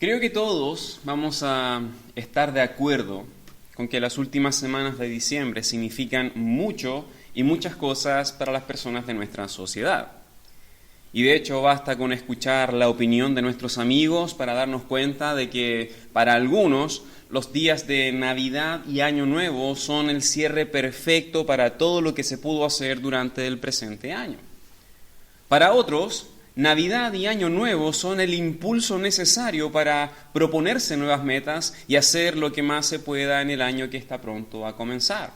Creo que todos vamos a estar de acuerdo con que las últimas semanas de diciembre significan mucho y muchas cosas para las personas de nuestra sociedad. Y de hecho basta con escuchar la opinión de nuestros amigos para darnos cuenta de que para algunos los días de Navidad y Año Nuevo son el cierre perfecto para todo lo que se pudo hacer durante el presente año. Para otros, Navidad y Año Nuevo son el impulso necesario para proponerse nuevas metas y hacer lo que más se pueda en el año que está pronto a comenzar.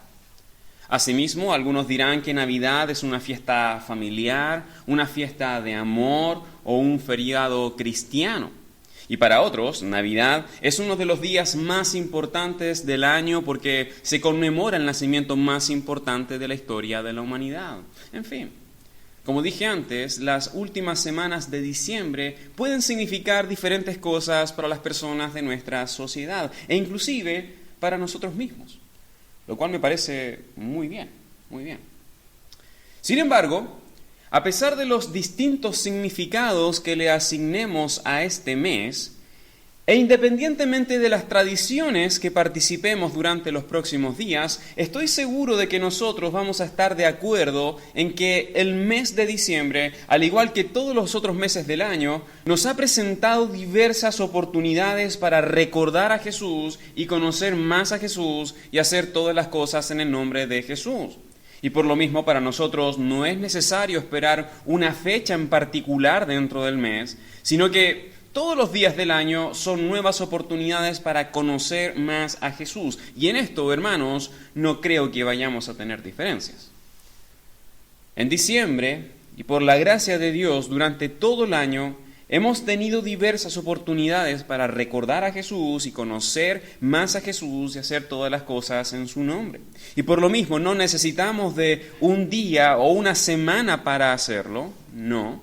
Asimismo, algunos dirán que Navidad es una fiesta familiar, una fiesta de amor o un feriado cristiano. Y para otros, Navidad es uno de los días más importantes del año porque se conmemora el nacimiento más importante de la historia de la humanidad. En fin. Como dije antes, las últimas semanas de diciembre pueden significar diferentes cosas para las personas de nuestra sociedad e inclusive para nosotros mismos, lo cual me parece muy bien, muy bien. Sin embargo, a pesar de los distintos significados que le asignemos a este mes, e independientemente de las tradiciones que participemos durante los próximos días, estoy seguro de que nosotros vamos a estar de acuerdo en que el mes de diciembre, al igual que todos los otros meses del año, nos ha presentado diversas oportunidades para recordar a Jesús y conocer más a Jesús y hacer todas las cosas en el nombre de Jesús. Y por lo mismo para nosotros no es necesario esperar una fecha en particular dentro del mes, sino que todos los días del año son nuevas oportunidades para conocer más a Jesús. Y en esto, hermanos, no creo que vayamos a tener diferencias. En diciembre, y por la gracia de Dios, durante todo el año, hemos tenido diversas oportunidades para recordar a Jesús y conocer más a Jesús y hacer todas las cosas en su nombre. Y por lo mismo, no necesitamos de un día o una semana para hacerlo. No.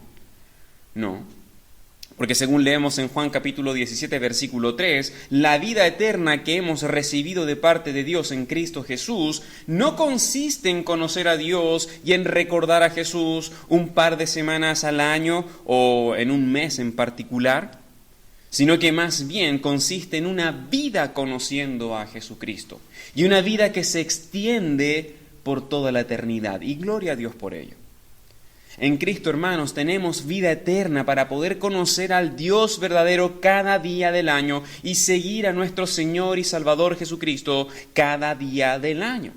Porque según leemos en Juan capítulo 17, versículo 3, la vida eterna que hemos recibido de parte de Dios en Cristo Jesús no consiste en conocer a Dios y en recordar a Jesús un par de semanas al año o en un mes en particular, sino que más bien consiste en una vida conociendo a Jesucristo y una vida que se extiende por toda la eternidad. Y gloria a Dios por ello. En Cristo, hermanos, tenemos vida eterna para poder conocer al Dios verdadero cada día del año y seguir a nuestro Señor y Salvador Jesucristo cada día del año.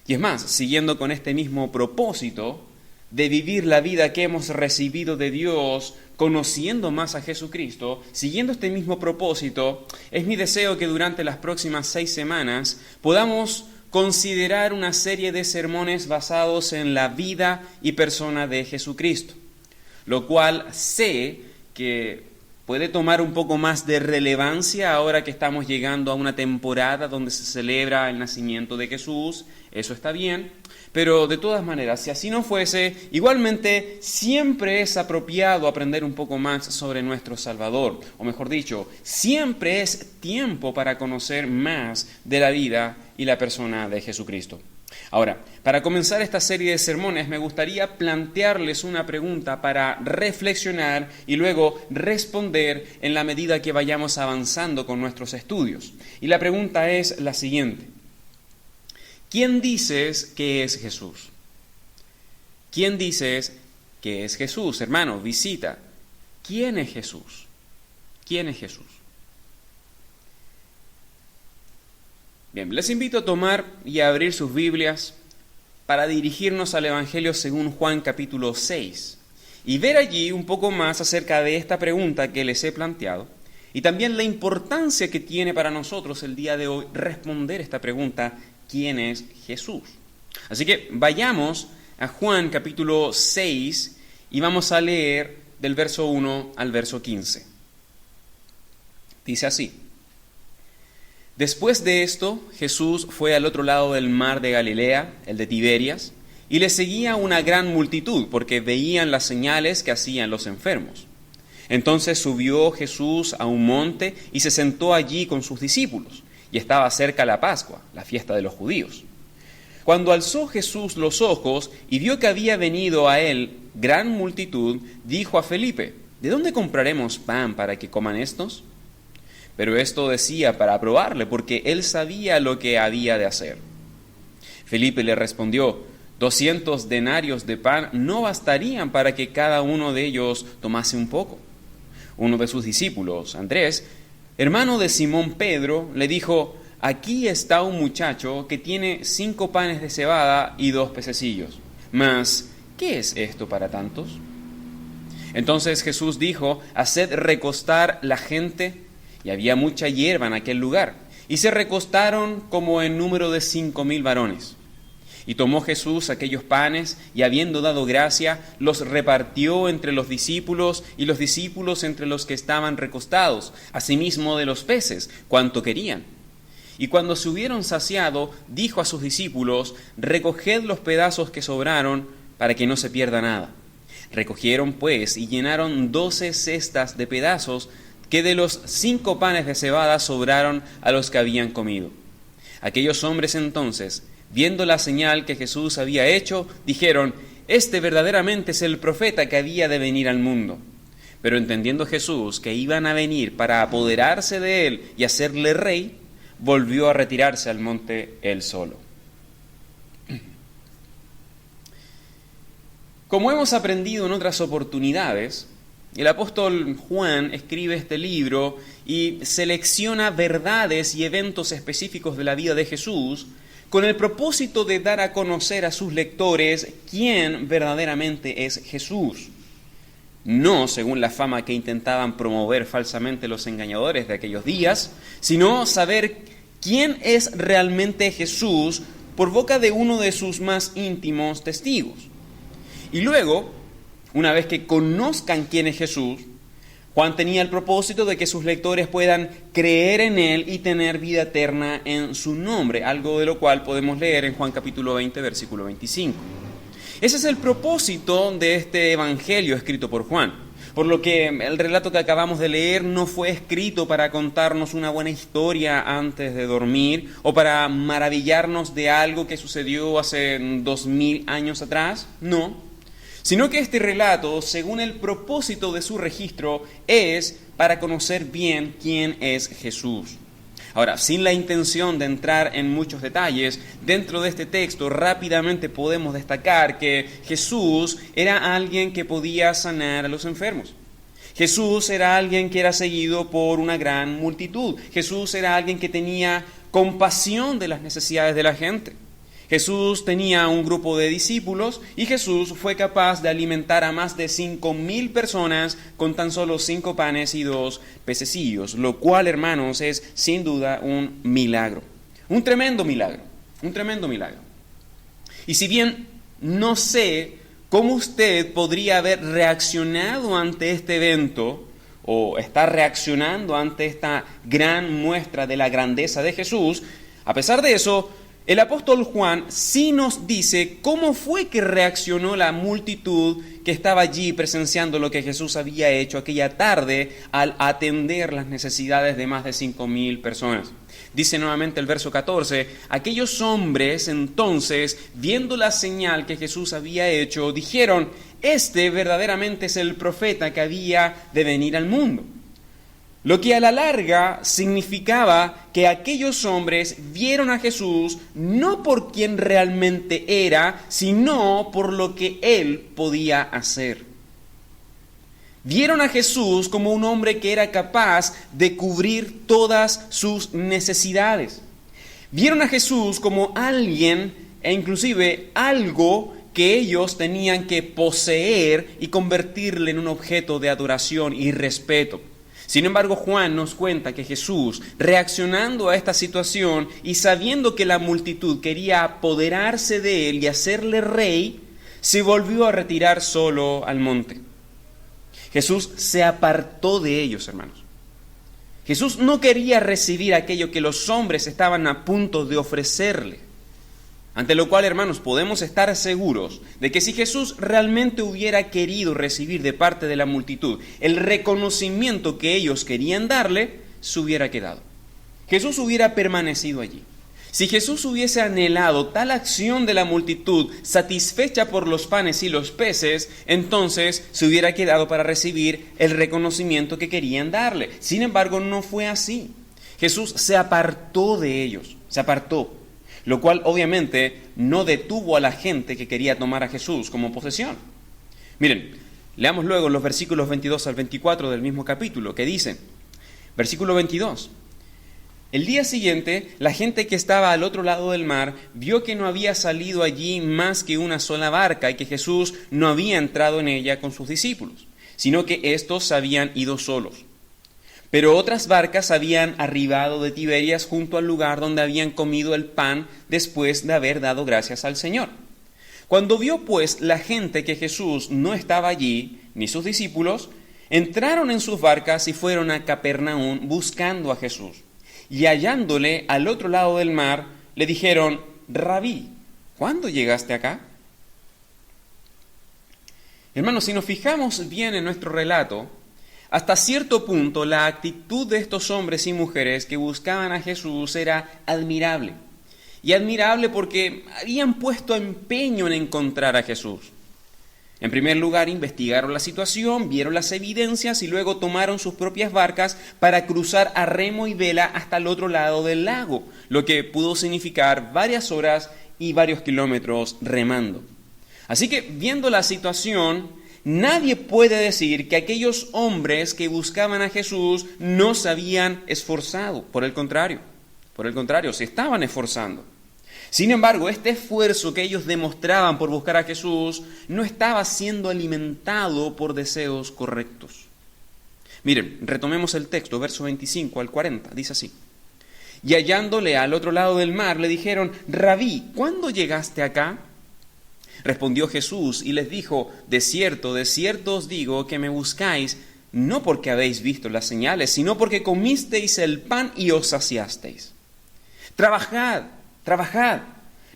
Y es más, siguiendo con este mismo propósito de vivir la vida que hemos recibido de Dios, conociendo más a Jesucristo, siguiendo este mismo propósito, es mi deseo que durante las próximas 6 semanas podamos considerar una serie de sermones basados en la vida y persona de Jesucristo, lo cual sé que puede tomar un poco más de relevancia ahora que estamos llegando a una temporada donde se celebra el nacimiento de Jesús. Eso está bien, pero de todas maneras, si así no fuese, igualmente siempre es apropiado aprender un poco más sobre nuestro Salvador, o mejor dicho, siempre es tiempo para conocer más de la vida y la persona de Jesucristo. Ahora, para comenzar esta serie de sermones me gustaría plantearles una pregunta para reflexionar y luego responder en la medida que vayamos avanzando con nuestros estudios. Y la pregunta es la siguiente: ¿quién dices que es Jesús? ¿Quién dices que es Jesús? Hermano, visita. ¿Quién es Jesús? ¿Quién es Jesús? Bien, les invito a tomar y a abrir sus Biblias para dirigirnos al Evangelio según Juan capítulo 6 y ver allí un poco más acerca de esta pregunta que les he planteado y también la importancia que tiene para nosotros el día de hoy responder esta pregunta: ¿quién es Jesús? Así que vayamos a Juan capítulo 6 y vamos a leer del verso 1 al verso 15. Dice así: Después de esto, Jesús fue al otro lado del mar de Galilea, el de Tiberias, y le seguía una gran multitud, porque veían las señales que hacían los enfermos. Entonces subió Jesús a un monte y se sentó allí con sus discípulos, y estaba cerca la Pascua, la fiesta de los judíos. Cuando alzó Jesús los ojos y vio que había venido a él gran multitud, dijo a Felipe: ¿de dónde compraremos pan para que coman estos? Pero esto decía para probarle, porque él sabía lo que había de hacer. Felipe le respondió: 200 denarios de pan no bastarían para que cada uno de ellos tomase un poco. Uno de sus discípulos, Andrés, hermano de Simón Pedro, le dijo: aquí está un muchacho que tiene 5 panes de cebada y 2 pececillos. Mas, ¿qué es esto para tantos? Entonces Jesús dijo: haced recostar la gente. Y había mucha hierba en aquel lugar, y se recostaron como en número de 5,000 varones. Y tomó Jesús aquellos panes, y habiendo dado gracia, los repartió entre los discípulos, y los discípulos entre los que estaban recostados, asimismo de los peces, cuanto querían. Y cuando se hubieron saciado, dijo a sus discípulos: recoged los pedazos que sobraron, para que no se pierda nada. Recogieron pues, y llenaron 12 cestas de pedazos, que de los 5 panes de cebada sobraron a los que habían comido. Aquellos hombres entonces, viendo la señal que Jesús había hecho, dijeron: este verdaderamente es el profeta que había de venir al mundo. Pero entendiendo Jesús que iban a venir para apoderarse de él y hacerle rey, volvió a retirarse al monte él solo. Como hemos aprendido en otras oportunidades, el apóstol Juan escribe este libro y selecciona verdades y eventos específicos de la vida de Jesús con el propósito de dar a conocer a sus lectores quién verdaderamente es Jesús. No según la fama que intentaban promover falsamente los engañadores de aquellos días, sino saber quién es realmente Jesús por boca de uno de sus más íntimos testigos. Y luego, una vez que conozcan quién es Jesús, Juan tenía el propósito de que sus lectores puedan creer en él y tener vida eterna en su nombre, algo de lo cual podemos leer en Juan capítulo 20, versículo 25. Ese es el propósito de este evangelio escrito por Juan, por lo que el relato que acabamos de leer no fue escrito para contarnos una buena historia antes de dormir o para maravillarnos de algo que sucedió hace 2000 años atrás, no. Sino que este relato, según el propósito de su registro, es para conocer bien quién es Jesús. Ahora, sin la intención de entrar en muchos detalles, dentro de este texto rápidamente podemos destacar que Jesús era alguien que podía sanar a los enfermos. Jesús era alguien que era seguido por una gran multitud. Jesús era alguien que tenía compasión de las necesidades de la gente. Jesús tenía un grupo de discípulos y Jesús fue capaz de alimentar a más de 5,000 personas con tan solo 5 panes y 2 pececillos, lo cual, hermanos, es sin duda un milagro, un tremendo milagro, un tremendo milagro. Y si bien no sé cómo usted podría haber reaccionado ante este evento o está reaccionando ante esta gran muestra de la grandeza de Jesús, a pesar de eso, el apóstol Juan sí nos dice cómo fue que reaccionó la multitud que estaba allí presenciando lo que Jesús había hecho aquella tarde al atender las necesidades de más de 5,000 personas. Dice nuevamente el verso 14, aquellos hombres entonces, viendo la señal que Jesús había hecho, dijeron: este verdaderamente es el profeta que había de venir al mundo. Lo que a la larga significaba que aquellos hombres vieron a Jesús no por quien realmente era, sino por lo que él podía hacer. Vieron a Jesús como un hombre que era capaz de cubrir todas sus necesidades. Vieron a Jesús como alguien e inclusive algo que ellos tenían que poseer y convertirle en un objeto de adoración y respeto. Sin embargo, Juan nos cuenta que Jesús, reaccionando a esta situación y sabiendo que la multitud quería apoderarse de él y hacerle rey, se volvió a retirar solo al monte. Jesús se apartó de ellos, hermanos. Jesús no quería recibir aquello que los hombres estaban a punto de ofrecerle. Ante lo cual, hermanos, podemos estar seguros de que si Jesús realmente hubiera querido recibir de parte de la multitud el reconocimiento que ellos querían darle, se hubiera quedado. Jesús hubiera permanecido allí. Si Jesús hubiese anhelado tal acción de la multitud satisfecha por los panes y los peces, entonces se hubiera quedado para recibir el reconocimiento que querían darle. Sin embargo, no fue así. Jesús se apartó de ellos, se apartó, lo cual obviamente no detuvo a la gente que quería tomar a Jesús como posesión. Miren, leamos luego los versículos 22 al 24 del mismo capítulo, que dicen, versículo 22. El día siguiente, la gente que estaba al otro lado del mar vio que no había salido allí más que una sola barca y que Jesús no había entrado en ella con sus discípulos, sino que éstos habían ido solos. Pero otras barcas habían arribado de Tiberias junto al lugar donde habían comido el pan después de haber dado gracias al Señor. Cuando vio pues la gente que Jesús no estaba allí, ni sus discípulos, entraron en sus barcas y fueron a Capernaum buscando a Jesús. Y hallándole al otro lado del mar, le dijeron, Rabí, ¿cuándo llegaste acá? Hermanos, si nos fijamos bien en nuestro relato, hasta cierto punto la actitud de estos hombres y mujeres que buscaban a Jesús era admirable. Y admirable porque habían puesto empeño en encontrar a Jesús. En primer lugar, investigaron la situación, vieron las evidencias y luego tomaron sus propias barcas para cruzar a remo y vela hasta el otro lado del lago, lo que pudo significar varias horas y varios kilómetros remando. Así que, viendo la situación, nadie puede decir que aquellos hombres que buscaban a Jesús no se habían esforzado. Por el contrario, se estaban esforzando. Sin embargo, este esfuerzo que ellos demostraban por buscar a Jesús no estaba siendo alimentado por deseos correctos. Miren, retomemos el texto, verso 25 al 40, dice así. Y hallándole al otro lado del mar, le dijeron, Rabí, ¿cuándo llegaste acá? Respondió Jesús y les dijo, de cierto os digo que me buscáis, no porque habéis visto las señales, sino porque comisteis el pan y os saciasteis. Trabajad,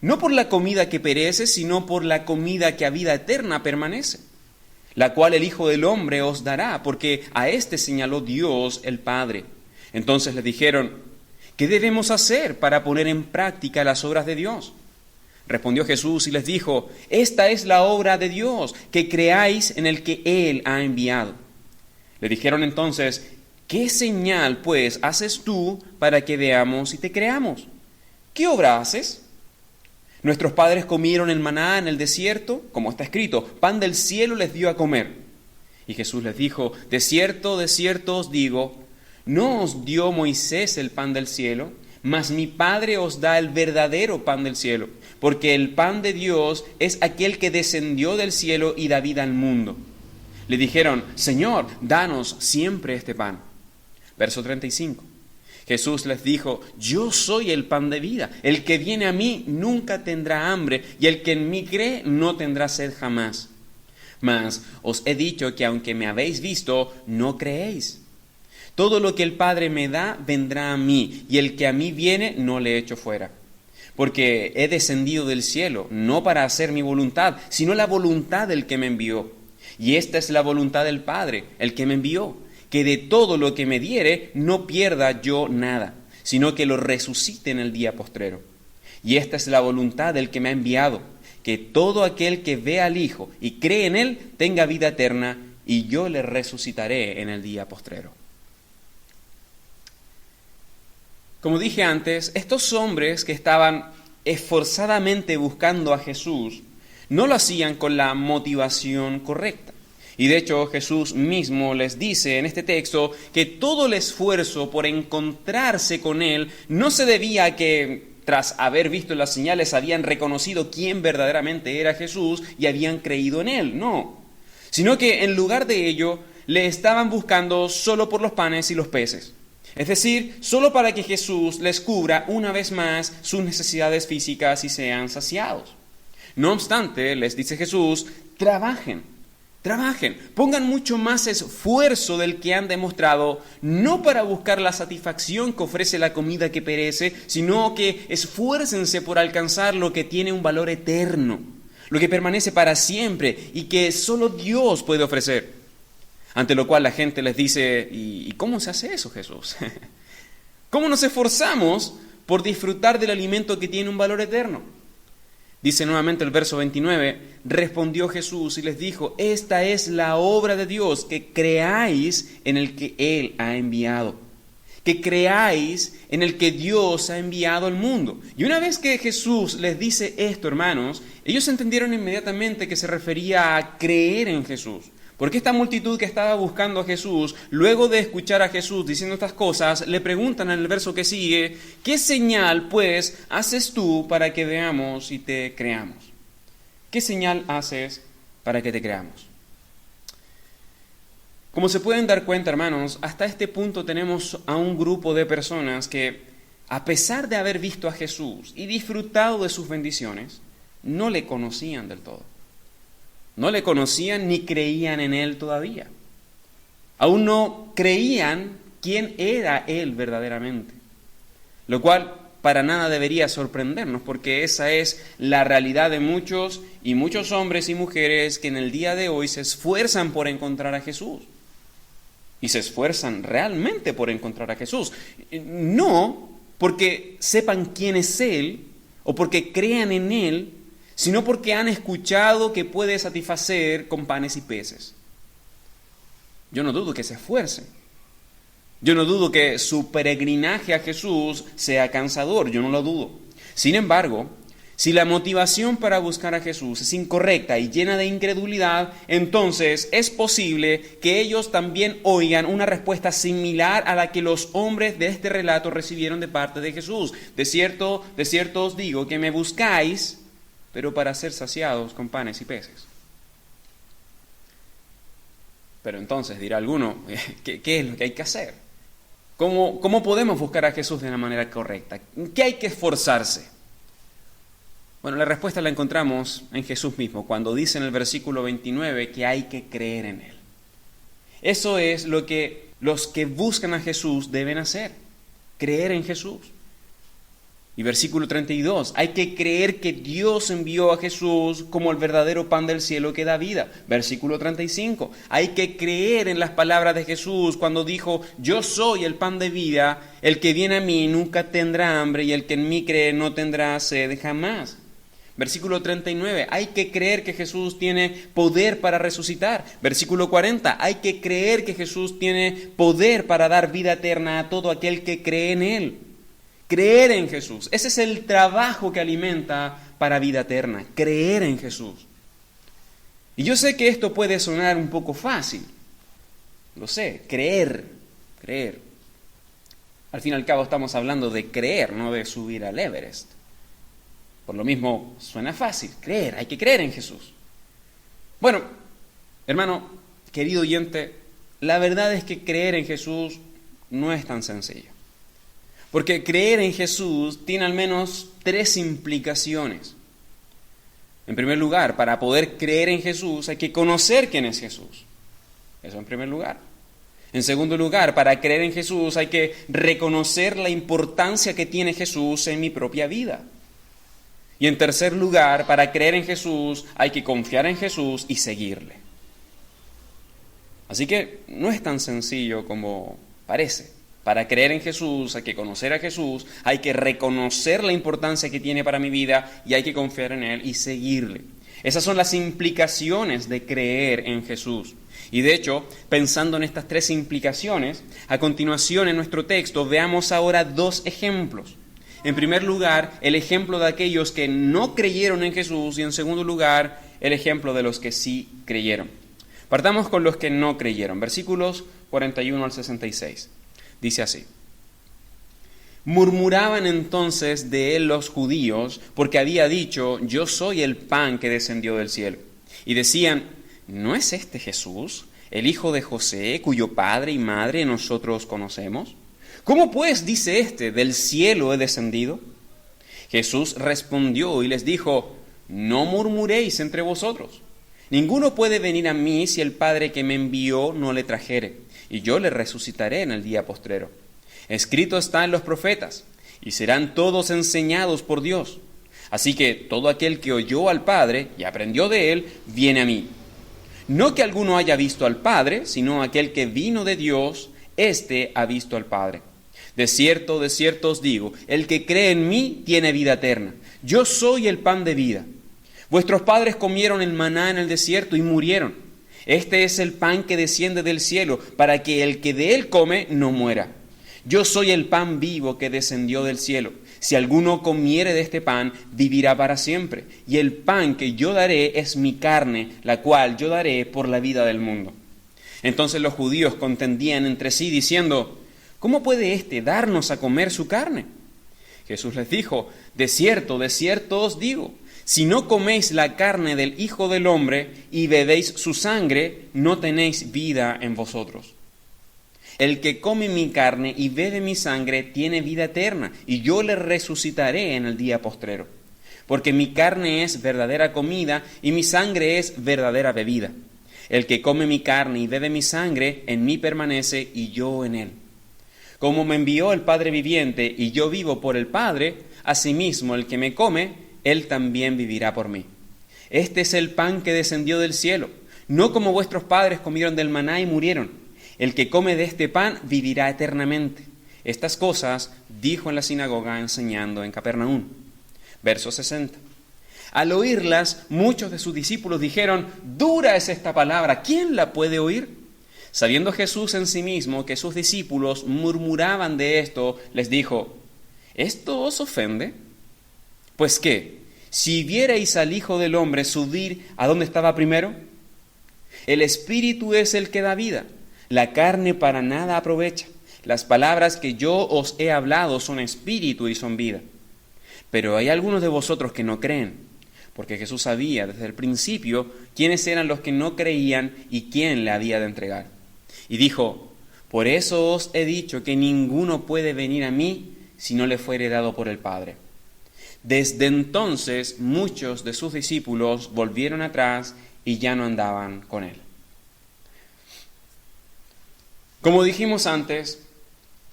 no por la comida que perece, sino por la comida que a vida eterna permanece, la cual el Hijo del Hombre os dará, porque a éste señaló Dios el Padre. Entonces le dijeron, ¿qué debemos hacer para poner en práctica las obras de Dios? Respondió Jesús y les dijo, esta es la obra de Dios, que creáis en el que Él ha enviado. Le dijeron entonces, ¿qué señal pues haces tú para que veamos y te creamos? ¿Qué obra haces? Nuestros padres comieron el maná en el desierto, como está escrito, pan del cielo les dio a comer. Y Jesús les dijo, de cierto os digo, no os dio Moisés el pan del cielo, mas mi Padre os da el verdadero pan del cielo, porque el pan de Dios es aquel que descendió del cielo y da vida al mundo. Le dijeron, Señor, danos siempre este pan. Verso 35. Jesús les dijo, yo soy el pan de vida. El que viene a mí nunca tendrá hambre, y el que en mí cree no tendrá sed jamás. Mas os he dicho que aunque me habéis visto, no creéis. Todo lo que el Padre me da vendrá a mí, y el que a mí viene no le echo fuera. Porque he descendido del cielo, no para hacer mi voluntad, sino la voluntad del que me envió. Y esta es la voluntad del Padre, el que me envió, que de todo lo que me diere no pierda yo nada, sino que lo resucite en el día postrero. Y esta es la voluntad del que me ha enviado, que todo aquel que ve al Hijo y cree en Él tenga vida eterna, y yo le resucitaré en el día postrero. Como dije antes, estos hombres que estaban esforzadamente buscando a Jesús no lo hacían con la motivación correcta. Y de hecho Jesús mismo les dice en este texto que todo el esfuerzo por encontrarse con Él no se debía a que tras haber visto las señales habían reconocido quién verdaderamente era Jesús y habían creído en Él, no. Sino que en lugar de ello le estaban buscando solo por los panes y los peces. Es decir, solo para que Jesús les cubra una vez más sus necesidades físicas y sean saciados. No obstante, les dice Jesús, trabajen, pongan mucho más esfuerzo del que han demostrado, no para buscar la satisfacción que ofrece la comida que perece, sino que esfuércense por alcanzar lo que tiene un valor eterno, lo que permanece para siempre y que solo Dios puede ofrecer. Ante lo cual la gente les dice, ¿y cómo se hace eso, Jesús? ¿Cómo nos esforzamos por disfrutar del alimento que tiene un valor eterno. Dice nuevamente el verso 29, respondió Jesús y les dijo, esta es la obra de Dios, que creáis en el que Él ha enviado, que creáis en el que Dios ha enviado al mundo. Y una vez que Jesús les dice esto, hermanos, ellos entendieron inmediatamente que se refería a creer en Jesús. Porque esta multitud que estaba buscando a Jesús, luego de escuchar a Jesús diciendo estas cosas, le preguntan en el verso que sigue, ¿qué señal, pues, haces tú para que veamos y te creamos? ¿Qué señal haces para que te creamos? Como se pueden dar cuenta, hermanos, hasta este punto tenemos a un grupo de personas que, a pesar de haber visto a Jesús y disfrutado de sus bendiciones, no le conocían del todo. No le conocían ni creían en Él todavía. Aún no creían quién era Él verdaderamente. Lo cual para nada debería sorprendernos, porque esa es la realidad de muchos y muchos hombres y mujeres que en el día de hoy se esfuerzan por encontrar a Jesús. Y se esfuerzan realmente por encontrar a Jesús. No porque sepan quién es Él o porque crean en Él, sino porque han escuchado que puede satisfacer con panes y peces. Yo no dudo que se esfuercen. Yo no dudo que su peregrinaje a Jesús sea cansador, yo no lo dudo. Sin embargo, si la motivación para buscar a Jesús es incorrecta y llena de incredulidad, entonces es posible que ellos también oigan una respuesta similar a la que los hombres de este relato recibieron de parte de Jesús. De cierto os digo que me buscáis, pero para ser saciados con panes y peces. Pero entonces dirá alguno, ¿qué es lo que hay que hacer? ¿Cómo podemos buscar a Jesús de una manera correcta? ¿Qué hay que esforzarse? Bueno, la respuesta la encontramos en Jesús mismo, cuando dice en el versículo 29 que hay que creer en Él. Eso es lo que los que buscan a Jesús deben hacer, creer en Jesús. Y versículo 32, hay que creer que Dios envió a Jesús como el verdadero pan del cielo que da vida. Versículo 35, hay que creer en las palabras de Jesús cuando dijo, yo soy el pan de vida, el que viene a mí nunca tendrá hambre y el que en mí cree no tendrá sed jamás. Versículo 39, hay que creer que Jesús tiene poder para resucitar. Versículo 40, hay que creer que Jesús tiene poder para dar vida eterna a todo aquel que cree en Él. Creer en Jesús. Ese es el trabajo que alimenta para vida eterna. Creer en Jesús. Y yo sé que esto puede sonar un poco fácil. Lo sé. Creer. Al fin y al cabo estamos hablando de creer, no de subir al Everest. Por lo mismo suena fácil. Creer. Hay que creer en Jesús. Bueno, hermano, querido oyente, la verdad es que creer en Jesús no es tan sencillo. Porque creer en Jesús tiene al menos 3 implicaciones. En primer lugar, para poder creer en Jesús hay que conocer quién es Jesús. Eso en primer lugar. En segundo lugar, para creer en Jesús hay que reconocer la importancia que tiene Jesús en mi propia vida. Y en tercer lugar, para creer en Jesús hay que confiar en Jesús y seguirle. Así que no es tan sencillo como parece. Para creer en Jesús hay que conocer a Jesús, hay que reconocer la importancia que tiene para mi vida y hay que confiar en Él y seguirle. Esas son las implicaciones de creer en Jesús. Y de hecho, pensando en estas 3 implicaciones, a continuación en nuestro texto veamos ahora 2 ejemplos. En primer lugar, el ejemplo de aquellos que no creyeron en Jesús y en segundo lugar, el ejemplo de los que sí creyeron. Partamos con los que no creyeron, versículos 41 al 66. Dice así, murmuraban entonces de él los judíos porque había dicho, yo soy el pan que descendió del cielo. Y decían, ¿no es este Jesús, el hijo de José, cuyo padre y madre nosotros conocemos? ¿Cómo pues dice este, del cielo he descendido? Jesús respondió y les dijo, no murmuréis entre vosotros. Ninguno puede venir a mí si el Padre que me envió no le trajere. Y yo le resucitaré en el día postrero. Escrito está en los profetas, y serán todos enseñados por Dios. Así que todo aquel que oyó al Padre y aprendió de él, viene a mí. No que alguno haya visto al Padre, sino aquel que vino de Dios, éste ha visto al Padre. de cierto os digo, el que cree en mí tiene vida eterna. Yo soy el pan de vida. Vuestros padres comieron el maná en el desierto y murieron. Este es el pan que desciende del cielo, para que el que de él come no muera. Yo soy el pan vivo que descendió del cielo. Si alguno comiere de este pan, vivirá para siempre. Y el pan que yo daré es mi carne, la cual yo daré por la vida del mundo. Entonces los judíos contendían entre sí, diciendo, ¿cómo puede éste darnos a comer su carne? Jesús les dijo, de cierto os digo, si no coméis la carne del Hijo del Hombre y bebéis su sangre, no tenéis vida en vosotros. El que come mi carne y bebe mi sangre tiene vida eterna, y yo le resucitaré en el día postrero. Porque mi carne es verdadera comida y mi sangre es verdadera bebida. El que come mi carne y bebe mi sangre, en mí permanece y yo en él. Como me envió el Padre viviente y yo vivo por el Padre, asimismo el que me come, él también vivirá por mí. Este es el pan que descendió del cielo, no como vuestros padres comieron del maná y murieron. El que come de este pan vivirá eternamente. Estas cosas dijo en la sinagoga enseñando en Capernaum. Verso 60. Al oírlas, muchos de sus discípulos dijeron, dura es esta palabra, ¿quién la puede oír? Sabiendo Jesús en sí mismo que sus discípulos murmuraban de esto, les dijo, ¿esto os ofende? Pues qué, si vierais al Hijo del Hombre subir a donde estaba primero, el Espíritu es el que da vida, la carne para nada aprovecha. Las palabras que yo os he hablado son espíritu y son vida. Pero hay algunos de vosotros que no creen, porque Jesús sabía desde el principio quiénes eran los que no creían y quién le había de entregar. Y dijo, por eso os he dicho que ninguno puede venir a mí si no le fuere dado por el Padre. Desde entonces muchos de sus discípulos volvieron atrás y ya no andaban con él. Como dijimos antes,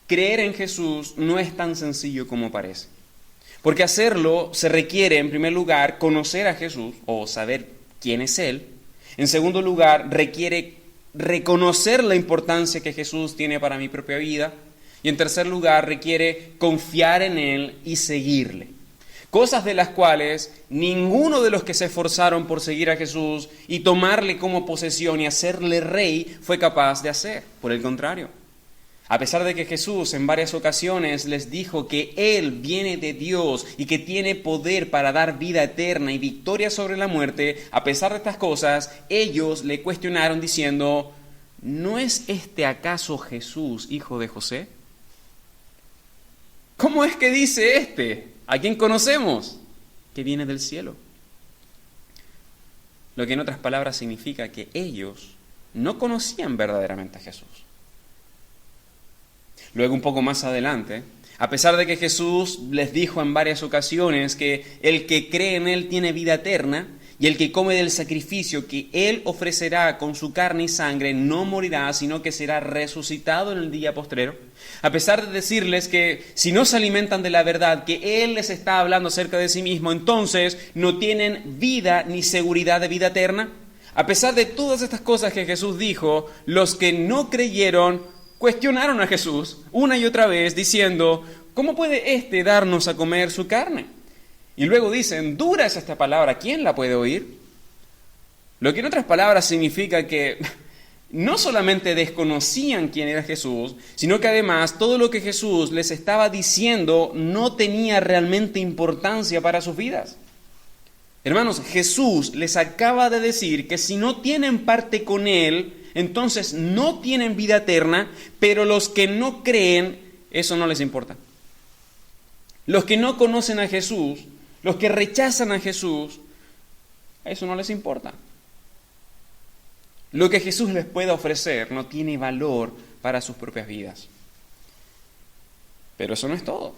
creer en Jesús no es tan sencillo como parece. Porque hacerlo se requiere, en primer lugar, conocer a Jesús o saber quién es Él. En segundo lugar, requiere reconocer la importancia que Jesús tiene para mi propia vida. Y en tercer lugar, requiere confiar en Él y seguirle. Cosas de las cuales ninguno de los que se esforzaron por seguir a Jesús y tomarle como posesión y hacerle rey fue capaz de hacer. Por el contrario, a pesar de que Jesús en varias ocasiones les dijo que Él viene de Dios y que tiene poder para dar vida eterna y victoria sobre la muerte, a pesar de estas cosas, ellos le cuestionaron diciendo, ¿no es este acaso Jesús, hijo de José? ¿Cómo es que dice este? ¿A quién conocemos? Que viene del cielo. Lo que en otras palabras significa que ellos no conocían verdaderamente a Jesús. Luego, un poco más adelante, a pesar de que Jesús les dijo en varias ocasiones que el que cree en Él tiene vida eterna, y el que come del sacrificio que Él ofrecerá con su carne y sangre no morirá, sino que será resucitado en el día postrero, a pesar de decirles que si no se alimentan de la verdad, que Él les está hablando acerca de sí mismo, entonces no tienen vida ni seguridad de vida eterna, a pesar de todas estas cosas que Jesús dijo, los que no creyeron cuestionaron a Jesús una y otra vez diciendo, ¿cómo puede éste darnos a comer su carne? Y luego dicen, dura es esta palabra, ¿quién la puede oír? Lo que en otras palabras significa que no solamente desconocían quién era Jesús, sino que además todo lo que Jesús les estaba diciendo no tenía realmente importancia para sus vidas. Hermanos, Jesús les acaba de decir que si no tienen parte con Él, entonces no tienen vida eterna, pero los que no creen, eso no les importa. Los que no conocen a Jesús, los que rechazan a Jesús, a eso no les importa. Lo que Jesús les pueda ofrecer no tiene valor para sus propias vidas. Pero eso no es todo.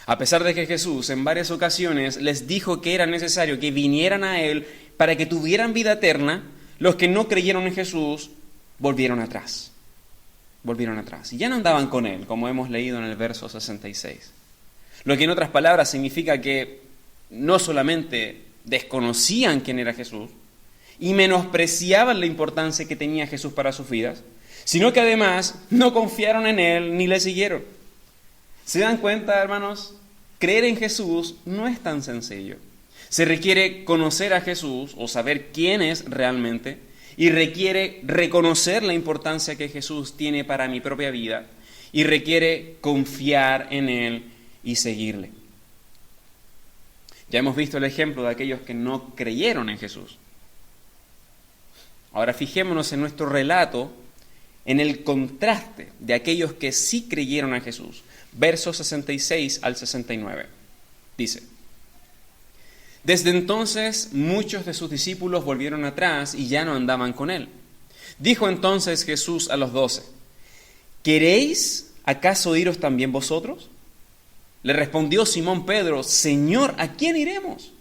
A pesar de que Jesús en varias ocasiones les dijo que era necesario que vinieran a Él para que tuvieran vida eterna, los que no creyeron en Jesús volvieron atrás. Volvieron atrás. Y ya no andaban con Él, como hemos leído en el verso 66. Lo que en otras palabras significa que no solamente desconocían quién era Jesús y menospreciaban la importancia que tenía Jesús para sus vidas, sino que además no confiaron en Él ni le siguieron. ¿Se dan cuenta, hermanos? Creer en Jesús no es tan sencillo. Se requiere conocer a Jesús o saber quién es realmente, y requiere reconocer la importancia que Jesús tiene para mi propia vida, y requiere confiar en Él y seguirle. Ya hemos visto el ejemplo de aquellos que no creyeron en Jesús. Ahora fijémonos en nuestro relato, en el contraste de aquellos que sí creyeron en Jesús. Versos 66 al 69. Dice: Desde entonces muchos de sus discípulos volvieron atrás y ya no andaban con él. Dijo entonces Jesús a los 12: ¿Queréis acaso iros también vosotros? Le respondió Simón Pedro: Señor, ¿a quién iremos?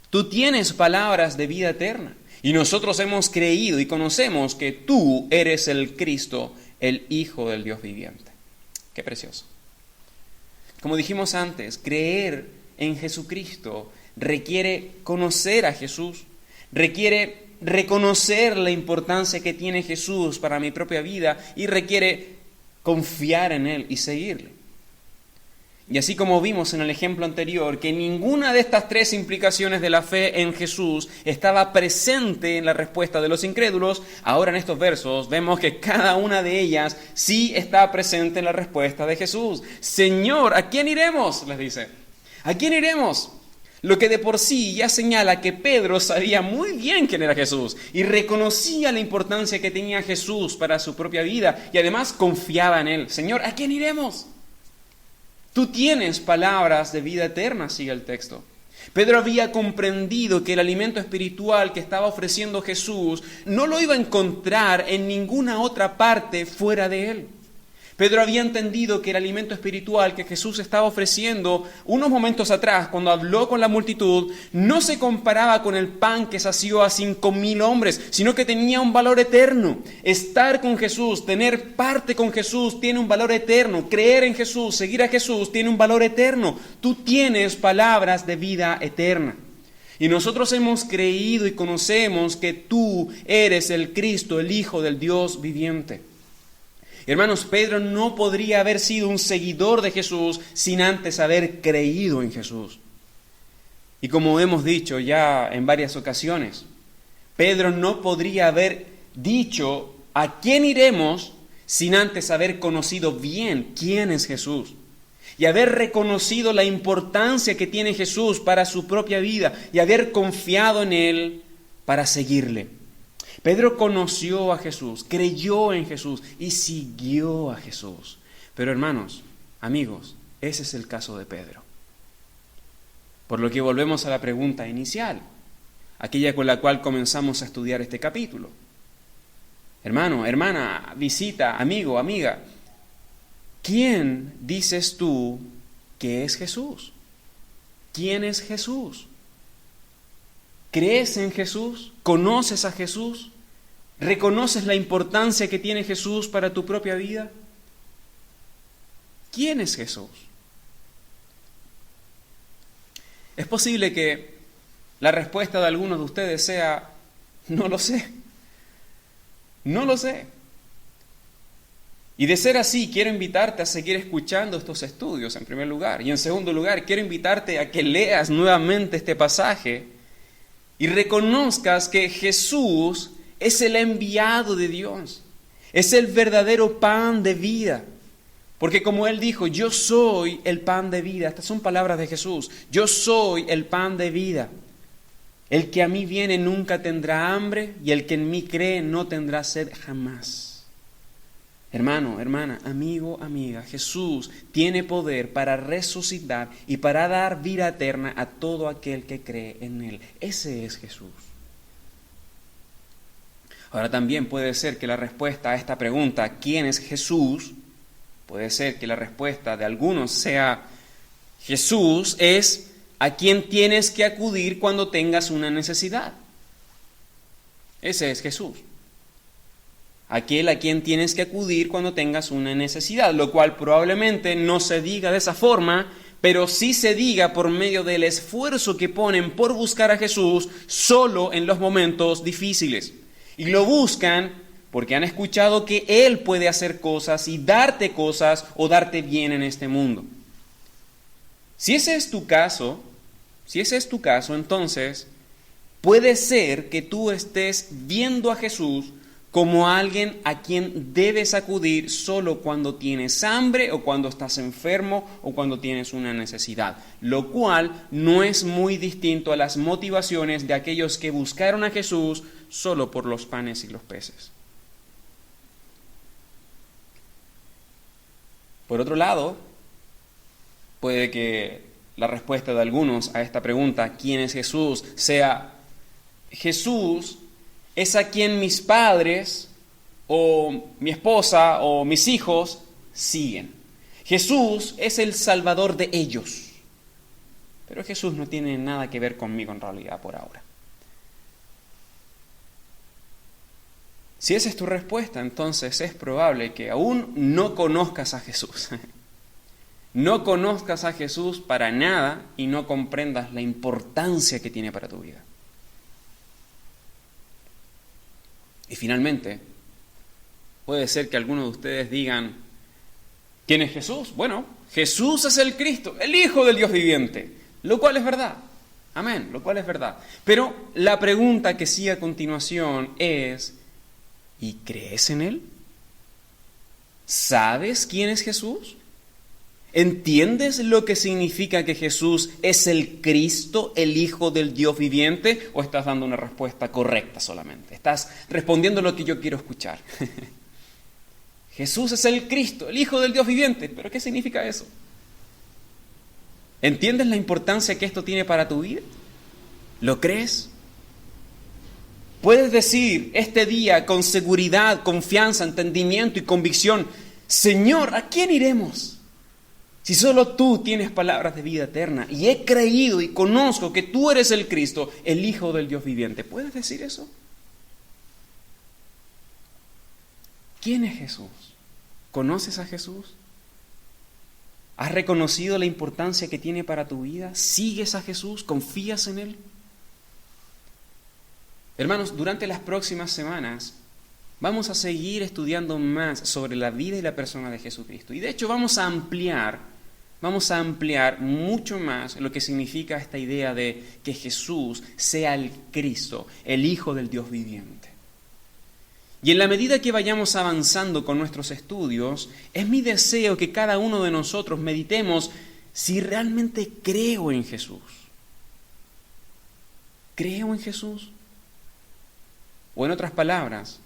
Tú tienes palabras de vida eterna, y nosotros hemos creído y conocemos que tú eres el Cristo, el Hijo del Dios viviente. Qué precioso. Como dijimos antes, creer en Jesucristo requiere conocer a Jesús, requiere reconocer la importancia que tiene Jesús para mi propia vida y requiere confiar en Él y seguirle. Y así como vimos en el ejemplo anterior que ninguna de estas tres implicaciones de la fe en Jesús estaba presente en la respuesta de los incrédulos, ahora en estos versos vemos que cada una de ellas sí está presente en la respuesta de Jesús. Señor, ¿a quién iremos?, les dice. ¿A quién iremos? Lo que de por sí ya señala que Pedro sabía muy bien quién era Jesús y reconocía la importancia que tenía Jesús para su propia vida y además confiaba en Él. Señor, ¿a quién iremos? Tú tienes palabras de vida eterna, sigue el texto. Pedro había comprendido que el alimento espiritual que estaba ofreciendo Jesús no lo iba a encontrar en ninguna otra parte fuera de Él. Pedro había entendido que el alimento espiritual que Jesús estaba ofreciendo unos momentos atrás, cuando habló con la multitud, no se comparaba con el pan que sació a 5,000 hombres, sino que tenía un valor eterno. Estar con Jesús, tener parte con Jesús, tiene un valor eterno. Creer en Jesús, seguir a Jesús, tiene un valor eterno. Tú tienes palabras de vida eterna. Y nosotros hemos creído y conocemos que tú eres el Cristo, el Hijo del Dios viviente. Hermanos, Pedro no podría haber sido un seguidor de Jesús sin antes haber creído en Jesús. Y como hemos dicho ya en varias ocasiones, Pedro no podría haber dicho ¿a quién iremos?, sin antes haber conocido bien quién es Jesús y haber reconocido la importancia que tiene Jesús para su propia vida y haber confiado en Él para seguirle. Pedro conoció a Jesús, creyó en Jesús y siguió a Jesús. Pero hermanos, amigos, ese es el caso de Pedro. Por lo que volvemos a la pregunta inicial, aquella con la cual comenzamos a estudiar este capítulo. Hermano, hermana, visita, amigo, amiga, ¿quién dices tú que es Jesús? ¿Quién es Jesús? ¿Crees en Jesús? ¿Conoces a Jesús? ¿Reconoces la importancia que tiene Jesús para tu propia vida? ¿Quién es Jesús? Es posible que la respuesta de algunos de ustedes sea, no lo sé. No lo sé. Y de ser así, quiero invitarte a seguir escuchando estos estudios en primer lugar. Y en segundo lugar, quiero invitarte a que leas nuevamente este pasaje y reconozcas que Jesús es el enviado de Dios, es el verdadero pan de vida. Porque como Él dijo, yo soy el pan de vida. Estas son palabras de Jesús. Yo soy el pan de vida. El que a mí viene nunca tendrá hambre y el que en mí cree no tendrá sed jamás. Hermano, hermana, amigo, amiga, Jesús tiene poder para resucitar y para dar vida eterna a todo aquel que cree en Él. Ese es Jesús. Ahora también puede ser que la respuesta a esta pregunta, ¿quién es Jesús?, puede ser que la respuesta de algunos sea, Jesús es a quien tienes que acudir cuando tengas una necesidad. Ese es Jesús. Aquel a quien tienes que acudir cuando tengas una necesidad, lo cual probablemente no se diga de esa forma, pero sí se diga por medio del esfuerzo que ponen por buscar a Jesús solo en los momentos difíciles. Y lo buscan porque han escuchado que Él puede hacer cosas y darte cosas o darte bien en este mundo. Si ese es tu caso, entonces puede ser que tú estés viendo a Jesús como alguien a quien debes acudir solo cuando tienes hambre o cuando estás enfermo o cuando tienes una necesidad, lo cual no es muy distinto a las motivaciones de aquellos que buscaron a Jesús solo por los panes y los peces. Por otro lado, puede que la respuesta de algunos a esta pregunta, ¿quién es Jesús?, sea: Jesús es a quien mis padres o mi esposa o mis hijos siguen. Jesús es el Salvador de ellos. Pero Jesús no tiene nada que ver conmigo en realidad por ahora. Si esa es tu respuesta, entonces es probable que aún no conozcas a Jesús. No conozcas a Jesús para nada y no comprendas la importancia que tiene para tu vida. Y finalmente, puede ser que algunos de ustedes digan: ¿quién es Jesús? Bueno, Jesús es el Cristo, el Hijo del Dios viviente, lo cual es verdad. Amén, lo cual es verdad. Pero la pregunta que sigue a continuación es: ¿y crees en Él? ¿Sabes quién es Jesús? ¿Entiendes lo que significa que Jesús es el Cristo, el Hijo del Dios viviente? ¿O estás dando una respuesta correcta solamente? Estás respondiendo lo que yo quiero escuchar. Jesús es el Cristo, el Hijo del Dios viviente. ¿Pero qué significa eso? ¿Entiendes la importancia que esto tiene para tu vida? ¿Lo crees? Puedes decir este día con seguridad, confianza, entendimiento y convicción: Señor, ¿a quién iremos? Si solo tú tienes palabras de vida eterna y he creído y conozco que tú eres el Cristo, el Hijo del Dios viviente. ¿Puedes decir eso? ¿Quién es Jesús? ¿Conoces a Jesús? ¿Has reconocido la importancia que tiene para tu vida? ¿Sigues a Jesús? ¿Confías en Él? Hermanos, durante las próximas semanas vamos a seguir estudiando más sobre la vida y la persona de Jesucristo. Y de hecho vamos a ampliar mucho más lo que significa esta idea de que Jesús sea el Cristo, el Hijo del Dios viviente. Y en la medida que vayamos avanzando con nuestros estudios, es mi deseo que cada uno de nosotros meditemos si realmente creo en Jesús. ¿Creo en Jesús? O en otras palabras,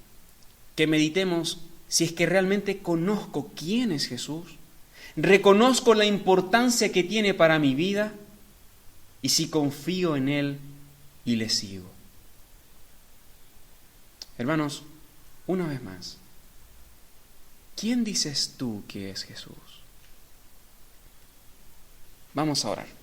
que meditemos si es que realmente conozco quién es Jesús, reconozco la importancia que tiene para mi vida y si confío en Él y le sigo. Hermanos, una vez más, ¿quién dices tú que es Jesús? Vamos a orar.